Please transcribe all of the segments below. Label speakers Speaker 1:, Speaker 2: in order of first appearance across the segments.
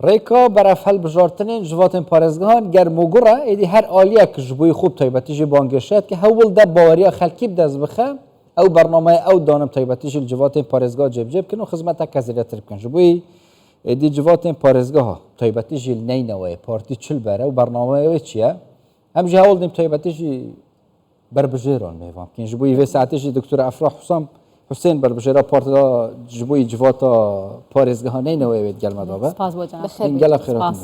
Speaker 1: ریکا برای هل بجارتنین جواتن پارزگان گر مگره ایدی هر آلیه که جبوی خوب تایبتیجی بانگشت که هول ده باوریا خلکی بدز بخه او برنامه او دانم تایبتیجی جواتن پارزگاه جب کنو خدمت کزیرتر کن جبوی ایدی جواتن پارزگاه تایبتیجی نینوی پارتی چل بره و برنامه او چیه هم جه هول دیم تایبتیجی بربجیران میفهم که جبوی و ساعتیجی دکتر افراح حسین بربجیرا پارتا جبوی جواتا پارزگاه نینوی وید گل مدابه این گل خیرات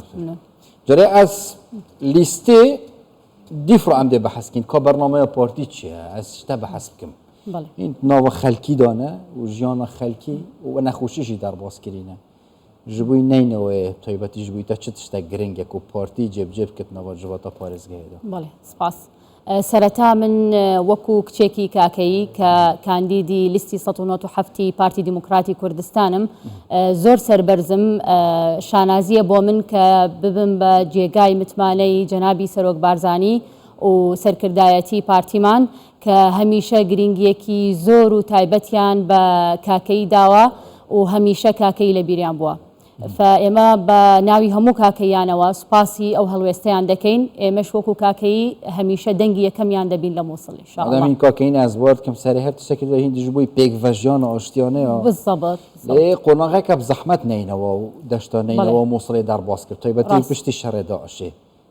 Speaker 1: جره از لیسته دیفرو عمده بحث کن که برنامه پارتی چیه از شتا بحث بکم این ناو خلکی دانه و جیان خلکی و نخوشیشی در باز کرینه جبوی نینوی طیبتی جبوی تا چه تشتا گرنگه که پارتی جب کت ناو جواتا پارزگاه دا
Speaker 2: بله سپاس سرتا من وەکو کچێکی کاکەیی کە کاندیدی لیستی 1970 پارتی دیموکراتی کوردستانم زۆر سەربەرزم شانازیە بۆ من کە ببم بە جێگای متمانەی جەنابی سەرۆک بارزانی و سەرکردایەتی پارتیمان کە هەمیشە گرنگیەکی زۆر و تایبەتیان بە کاکەی داوە و هەمیشە کاکەی لە بیریان بووە. فئێمە بە ناوی هەموو کاکەیانەوە سوپاسی ئەو هەڵوێستەیان دەکەین ئێمەش وەکو کاکەیی هەمیشە دەنگی یەکەمیان دەبین لە مووسڵ
Speaker 1: ئینشاءالله این کاکەین از وارد کەم سەری هەر تشتێکی لە هیندیش بووی پێکڤەژیان و ئاشتیانەیە
Speaker 2: بالضبط
Speaker 1: لێ قۆناغێکە بزەحمەت نینەوە و دەشتا نینەوە مووسڵی دەرباز کرد تایبەتی پشتی شەڕێدا ئەشێ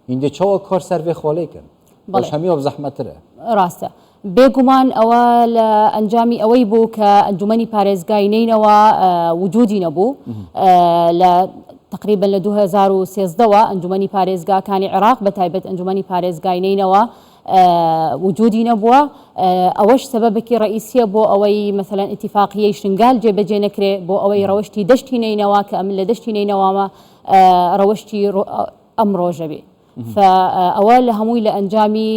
Speaker 1: هیندی چاوە کار سەرێ خۆڵێکن باش هەمیەوە بزەحمەترە
Speaker 2: ڕاستە بێگومان ئەوە لە ئەنجامی ئەوەی بوو کە ئەنجومەنی پارێزگای نینەوە وجودی نەبوو لە تقریبا لە 2013ەوە ئەنجومەنی پارێزگاکانی عێراق بە تایبەت ئەنجومەنی پارێزگای نینەوە وجودی نەبووە ئەوەش سەبەبێکی ڕئیسیە بۆ ئەوەی مثلەن ئیتیفاقیەی شنگال جێبەجێ نەکرێ بۆ ئەوەی ڕەوشتی دەشتی نینەوە کە ئەمن لە دەشتی نینەوەمە ڕەوشتی ئەم ڕۆژە بێ فەوە لە هەمووی لە ئەنجامی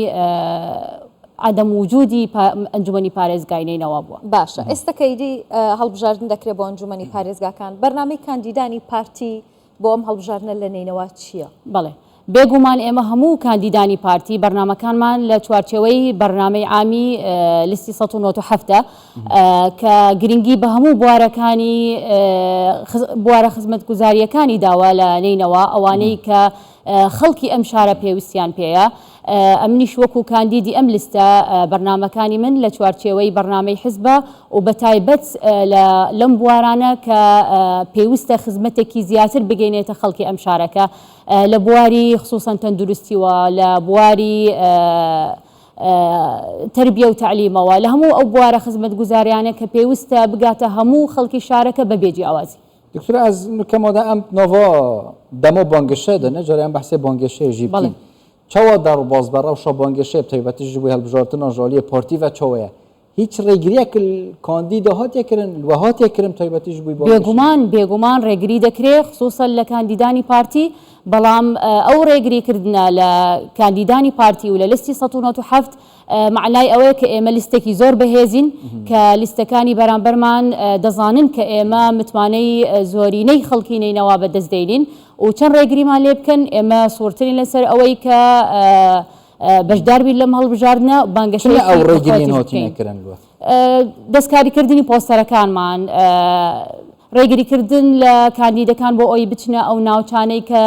Speaker 2: عدم وجودی ئەنجومەنی پارێزگای نینەوە بووە.
Speaker 3: باشە ئێستاکەیدی هەڵبژاردن دەکرێت بۆ ئەنجومەنی پارێزگاکان بەرنامەی کاندیدانی پارتی بۆ ئەم هەڵبژاردنە لە نینەوە چییە؟
Speaker 2: بەڵێ بێگومان ئێمە هەموو کاندیدانی پارتی بەرنامەکانمان لە چوارچێوەی بەرنامەی عامی لیستی 1970 کە گرنگی بە هەموو بوارەکانی بوارە خزمەتگوزاریەکانی داوا لە نینەوە ئەوانەی کە خەڵکی ئەم شارە پێویستیان پێیە ئەمنیش وەکو کاندیدی ئەم لیستە بەرنامەکانی من لە چوارچێوەی بەرنامەی حزبە و بە تایبەت لەم بوارانە کە پێویستە خزمەتێکی زیاتر بگەینێتە خەڵکی ئەم شارەکە لە بواری خصوصا تەندروستیوە لە بواری تربیە و تعلیمەوە لە هەموو ئەو بوارە خزمەتگوزاریانە کە پێویستە بگاتە هەموو خەڵکی شارەکە بە بێجی ئاوازی.
Speaker 1: دکتۆر ئەز نکەمەوە ئەم نۆڤە دەمە بانگەشە دەنە جارێ ئەم بەحسێ بانگەشەیەژی بڵێن چاوە دەڕوبازبەرە و شەبانگەشەیە تایبەتیش بووی هەڵبژاردنە ژاڵیە پارتی و چاوەیە هیچ ڕێگریەک کاندیدا هاتیەکردن وە هاتیەکردن تایبەتیش بووی
Speaker 2: بێگومان ڕێگری دەکرێت خصوصا لە کاندیدانی پارتی بەڵام ئەو ڕێگریکردنە لە کاندیدانی پارتی و لە لیستی 1970 معنای ئەوەیە کە ئێمە لیستێکی زۆر بەهێزین کە لیستەکانی بەرامبەرمان دەزانن کە ئێمە متمانەی زۆرینەی خەڵکی نینەوە بەدەست دەینین و چەند ڕێگریمان لێ بکەن ئێمە سوورترین لەسەر ئەوەی کە بەشداربی لەم هەڵبژاردنە بانگەشەی
Speaker 1: ئەو ڕێگرین هاتیەکردن
Speaker 2: دەستکاریکردنی پۆستەرەکانمان ڕێگریکردن لە کاندیدەکان بۆ ئەوی بچنە ئەو ناوچانەی کە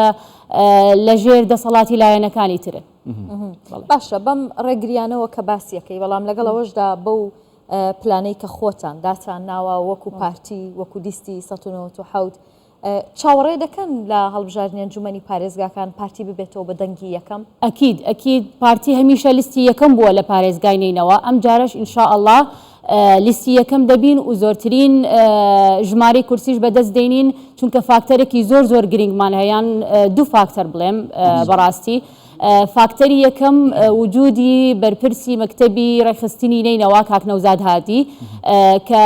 Speaker 2: لەژێر دەسەڵاتی لایەنەکانی ترن.
Speaker 3: باشە بەم ڕێگریانەوە کە باسیەکەی بەڵام لەگەڵ ئەوەشدا بەو پلانەی کە خۆتان داتان ناوە وەکو پارتی وەکو لیستی 1970 چاوەڕێ دەکەن لە هەڵبژاردنی ئەنجومەنی پارێزگاکان پارتی ببێتەوە بە دەنگی یەکەم؟
Speaker 2: ئەکید پارتی هەمیشە لیستی یەکەم بووە لە پارێزگای نینەوە ئەم جارش ئینشاءالله لیستی یەکەم دەبین و زۆرترین ژمارەی کورسیش بەدەست دێنین چونکە فاکتەرێکی زۆر گرنگمان هەیەیان دوو فاکتەر بڵێم بەڕاستی فاکتەری یەکەم وجودی بەرپرسی مەکتەبی ڕێخستنی نینەوە کاک نەوزاد هاتی کە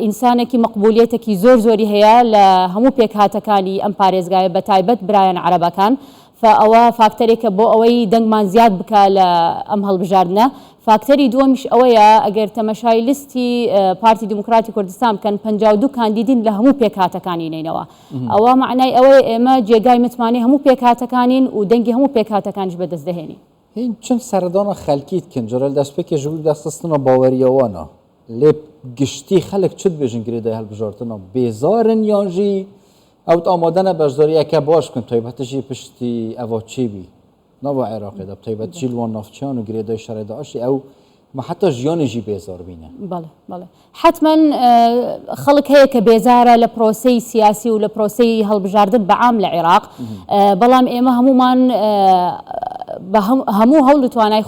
Speaker 2: ئینسانێکی مەقبولیەتێکی زۆری هەیە لە هەموو پێکهاتەکانی ئەم پارێزگایە بە تایبەت برایەن عەرەبەکان فەوە فاکتەرێکە بۆ ئەوەی دەنگمان زیاد بکە لە ئەم هەڵبژاردنە. فاکتەری دووەمیش ئەوەیە ئەگەر تەمەشای لیستی پارتی دیموکراتی کوردستان بکەن 52 کاندیدین لە هەموو پێکهاتەکانی نینەوە ئەوە معنای ئەوەیە ئێمە جێگای متمانەی هەموو پێکهاتەکانین و دەنگی هەموو پێکهاتەکانیش بەدەست دەهێنین.
Speaker 1: هین چەند سەردانە خەلکیت کن جۆرە دەستپێکی ژوور دەستخستنە باوەریەوەنە لێ گشتی خەلک چت بێژن گرێدای هەڵبژاردنە بێزارن یانژی او آمادن بجداری که باش کن تایبتشی پشتی اواچی بی نوا عراقی دا تایبتشی لوان نافچیان و گریدای شهر داعشی او ما حتی جیان جی بیزار بینه
Speaker 2: بله حتما خلق هەیە کە بێزارە لە پرۆسەی سیاسی و لە پرۆسەی هەڵبژاردن بەعام لە عێراق بەڵام ئێمە هەمومان هەموو هەوڵ و توانای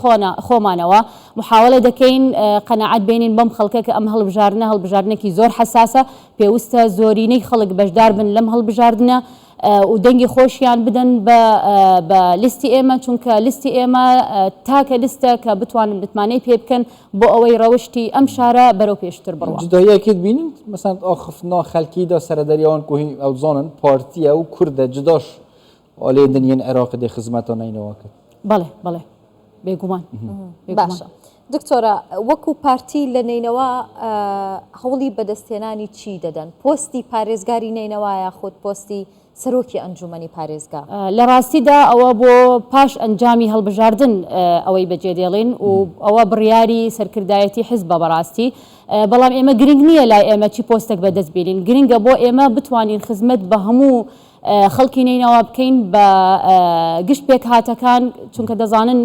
Speaker 2: خۆمانەوە محاولە دەکەین قەناعەت بێنین بەم خەڵکە کە ئەم هەڵبژاردنێکی زۆر حساسە پێویستە زۆرینەی خەڵک بەشدار بن لەم هەڵبژاردنە و دەنگی خۆشیان بدەن بە لیستی ئێمە چونکە لیستی ئێمە تاکە لیستە کە بتوانێت پێ بکەن بۆ ئەوەی ڕەوشتی ئەم شارە بەرەو پێشتر بڕوە.
Speaker 1: جداییەکیت بینین مثلا ئاخفنا خەلکیدا سەردەریان کوهی ئەو زانن پارتیە و کوردە جداش ئالێ دنیەن عێراق دێ خزمەتان نینەوە کرد.
Speaker 2: بەڵێ بێگومان.
Speaker 3: باشە. دکتۆرە وەکو پارتی لە نینەوە هەوڵی بەدەستێنانی چی دەدەن؟ پۆستی پارێزگاری نینەوەیە خۆت پۆستی سەرۆکی ئەنجومەنی پارێزگا
Speaker 2: لە ڕاستیدا ئەوە بۆ پاش ئەنجامی هەڵبژاردن ئەوەی بەجێدێڵین و ئەوە بڕیاری سەرکردایەتی حیزبە بەڕاستی بەڵام ئێمە گرنگ نییە لای ئێمە چی پۆستێک بەدەست بێنین گرنگە بۆ ئێمە بتوانین خزمەت بە هەموو خەڵکی نینەوە بکەین بە گشت پێک هاتەکان چونکە دەزانن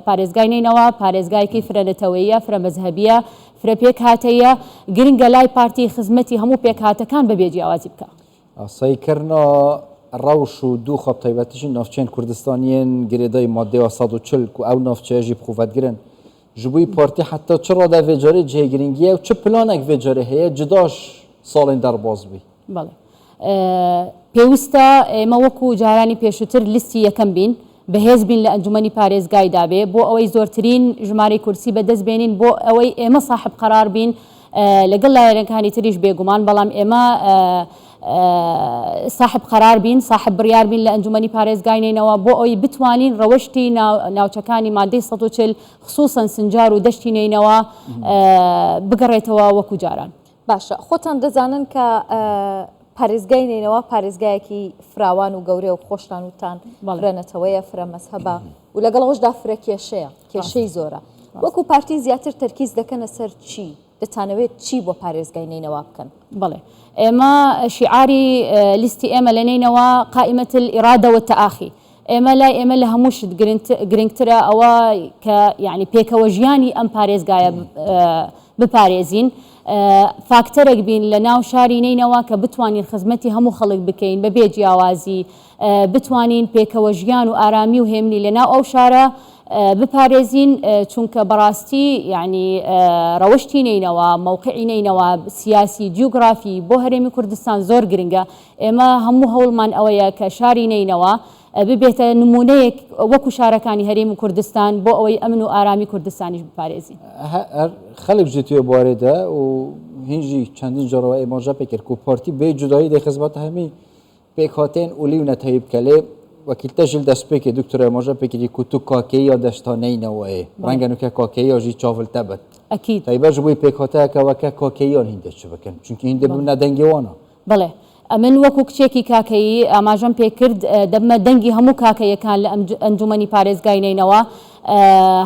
Speaker 2: پارێزگای نینەوە پارێزگایەکی فرەنەتەوەیە فرە مەزهەبیە فرە پێک هاتەیە گرنگە لای پارتی خزمەتی هەموو پێک هاتەکان بەبێ جیاوازی بکە.
Speaker 1: سایکردنا ڕەوش و دوو خەڵ تایبەتیشی ناوچەیان کوردستانیان گرێدای مادەیە 140 و ئەو ناوچەیەژی بخوڤەتگرن ji بووی پارتی حتا چ ڕۆدا vêcarê cêgiringiye û çi planek vêcarê heye cidaş salên derbas bî.
Speaker 2: بەڵێ پێویستە ئێمە وەکو جارانی پێشووتر لیستی یەکەم بین بەهێز بین لە ئەنجومەنی پارێزگایدا بێ بۆ ئەوەی زۆرترین ژمارەی کورسی بەدەست بێنین بۆ ئەوەی ئێمە صاحب قەرار بین لەگەڵ لایەنەکانی تریش بێگومان بەڵام ئێمە صاحب قەرار بین صاحب بڕیار بین لە ئەنجومەنی پارێزگای نینەوە بۆ ئەوەی بتوانین ڕەوشتی ناوچەکانی مادەی 140 خصوصەن سنجار و دەشتی نینەوە بگەڕێتەوە وەکو جاران.
Speaker 3: باشە خۆتان دەزانن کە پارێزگای نینەوە پارێزگایەکی فراوان و گەورەی و خۆشتان وتان فرەنەتەوەیە فرە مەزهەبە و لەگەڵەوەشدا فرە کێشەیە کێشەی زۆرە وەکو پارتی زیاتر تەرکیز دەکەنە سەر چی دەتانەوێت چی بۆ پارێزگای نینەوە بکەن؟
Speaker 2: بەڵێ ئێمە شیعاری لیستی ئێمە لە نینەوە قائمة الإرادة والتآخي ئێمە لای ئێمە لە هەموو شت گرنگترە ئەوە کە یعنی پێکەوە ژیانی ئەم پارێزگایە بپارێزین فاکتەرێک بین لە ناو شاری نینەوە کە بتوانین خزمەتی هەموو خەڵک بکەین بەبێ جیاوازی بتوانین پێکەوە ژیان و ئارامی و هێمنی لە ناو ئەو شارە بپارێزین چونکە بەڕاستی یعنی ڕەوشتی نینەوە مووقعی نینەوە سیاسی جیوگرافی بۆ هەرێمی کوردستان زۆر گرنگە ئێمە هەموو هەوڵمان ئەوەیە کە شاری نینەوە ببێتە نمونەیەک وەکو شارەکانی هەرێمی کوردستان بۆ ئەوەی ئەمن و ئارامی کوردستانیش بپارێزین.
Speaker 1: خەڵک ژێتوێ بوارێدا و هینجی چەندین جۆرەوە ئێماژە پێکرد و پارتی بێ جودایی دەی خزمەت هەمی پێکهاتێن ولی و نەتەیب کەلێ وەکیلتەژیل دەست پێکێ دکتۆرە ئێماژە پێکردی کو تو کاکەی یا دەشتانەینەوەیە ڕەنگە نوکە کاکەی یاژی چاڤلتە بێت
Speaker 2: ئەکید
Speaker 1: تایبەش بووی پێکهاتەکەوەکە کاکەییان هیندە چ بکەن چونکە هیندە ببنە دەنگێوانە.
Speaker 2: بەڵێ من وەکو کچێکی کاکەیی ئاماژەم پێکرد دەمە دەنگی هەموو کاکەیەکان لە ئەنجومەنی پارێزگای نینەوە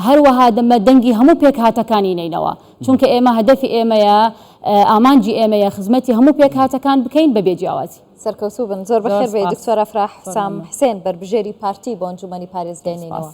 Speaker 2: هەروەها دەمە دەنگی هەموو پێک هاتەکانی نینەوە چونکە ئێمە هەدەفی ئێمەیە ئامانجی ئێمەیە خزمەتی هەموو پێک هاتەکان بکەین بەبێ جیاوازی.
Speaker 3: سەرکەوتوو بن زۆر بەخێر بێ دکتۆرە فراح حسام حسێن بەربژێری پارتی بۆ ئەنجومەنی پارێزگای نینەوە.